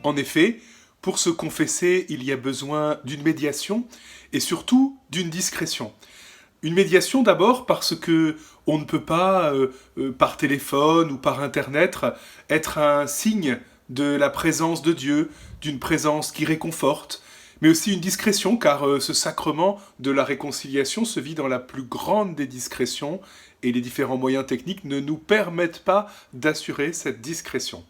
En effet, pour se confesser, il y a besoin d'une médiation et surtout d'une discrétion. Une médiation d'abord parce que on ne peut pas, par téléphone ou par internet, être un signe de la présence de Dieu, d'une présence qui réconforte, mais aussi une discrétion car ce sacrement de la réconciliation se vit dans la plus grande des discrétions et les différents moyens techniques ne nous permettent pas d'assurer cette discrétion.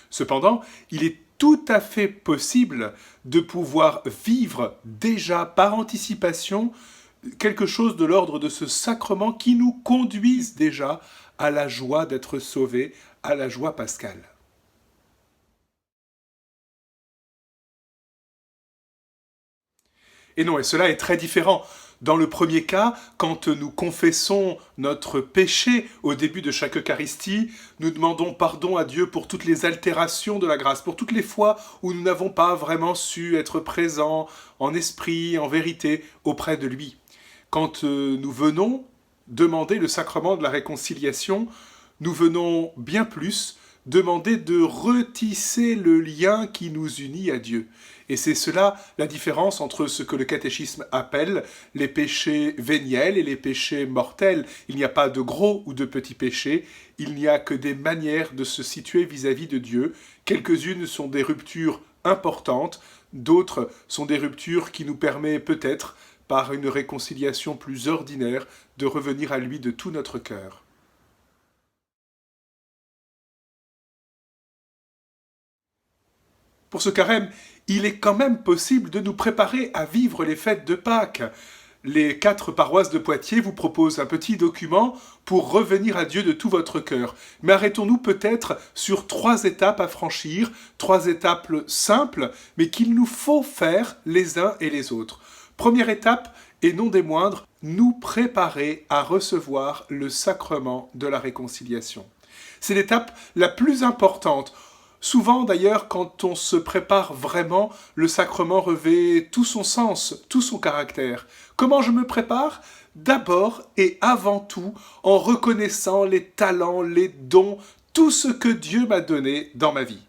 Cependant, il est tout à fait possible de pouvoir vivre déjà par anticipation quelque chose de l'ordre de ce sacrement qui nous conduise déjà à la joie d'être sauvés, à la joie pascale. Et non, et cela est très différent. Dans le premier cas, quand nous confessons notre péché au début de chaque Eucharistie, nous demandons pardon à Dieu pour toutes les altérations de la grâce, pour toutes les fois où nous n'avons pas vraiment su être présents en esprit, en vérité, auprès de lui. Quand nous venons demander le sacrement de la réconciliation, nous venons bien plus demander de retisser le lien qui nous unit à Dieu. Et c'est cela la différence entre ce que le catéchisme appelle les péchés véniels et les péchés mortels. Il n'y a pas de gros ou de petits péchés, il n'y a que des manières de se situer vis-à-vis de Dieu. Quelques-unes sont des ruptures importantes, d'autres sont des ruptures qui nous permettent peut-être, par une réconciliation plus ordinaire, de revenir à lui de tout notre cœur. Pour ce carême, il est quand même possible de nous préparer à vivre les fêtes de Pâques. Les 4 paroisses de Poitiers vous proposent un petit document pour revenir à Dieu de tout votre cœur. Mais arrêtons-nous peut-être sur 3 étapes à franchir, 3 étapes simples, mais qu'il nous faut faire les uns et les autres. Première étape, et non des moindres, nous préparer à recevoir le sacrement de la réconciliation. C'est l'étape la plus importante. Souvent d'ailleurs, quand on se prépare vraiment, le sacrement revêt tout son sens, tout son caractère. Comment je me prépare ? D'abord et avant tout en reconnaissant les talents, les dons, tout ce que Dieu m'a donné dans ma vie.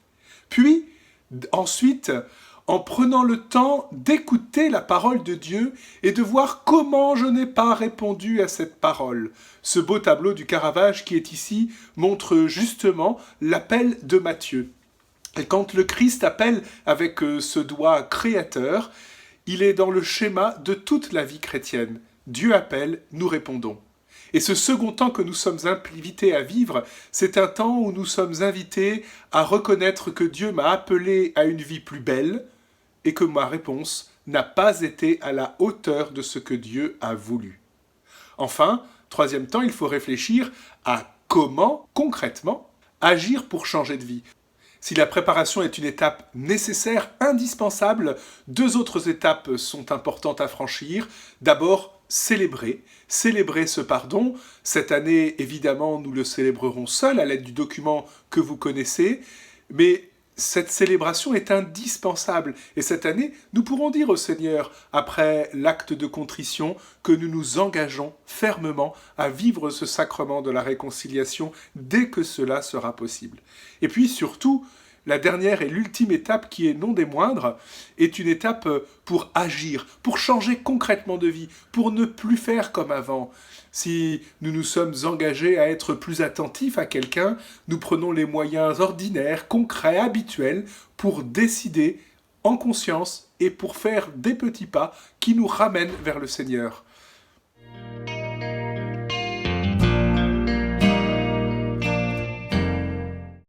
Puis, ensuite, en prenant le temps d'écouter la parole de Dieu et de voir comment je n'ai pas répondu à cette parole. Ce beau tableau du Caravage qui est ici montre justement l'appel de Matthieu. Et quand le Christ appelle avec ce doigt créateur, il est dans le schéma de toute la vie chrétienne. Dieu appelle, nous répondons. Et ce second temps que nous sommes invités à vivre, c'est un temps où nous sommes invités à reconnaître que Dieu m'a appelé à une vie plus belle et que ma réponse n'a pas été à la hauteur de ce que Dieu a voulu. Enfin, troisième temps, il faut réfléchir à comment, concrètement, agir pour changer de vie. Si la préparation est une étape nécessaire, indispensable, 2 autres étapes sont importantes à franchir. D'abord, célébrer ce pardon. Cette année, évidemment, nous le célébrerons seul à l'aide du document que vous connaissez, mais cette célébration est indispensable. Et cette année, nous pourrons dire au Seigneur, après l'acte de contrition, que nous nous engageons fermement à vivre ce sacrement de la réconciliation dès que cela sera possible. Et puis surtout, la dernière et l'ultime étape, qui est non des moindres, est une étape pour agir, pour changer concrètement de vie, pour ne plus faire comme avant. Si nous nous sommes engagés à être plus attentifs à quelqu'un, nous prenons les moyens ordinaires, concrets, habituels, pour décider en conscience et pour faire des petits pas qui nous ramènent vers le Seigneur.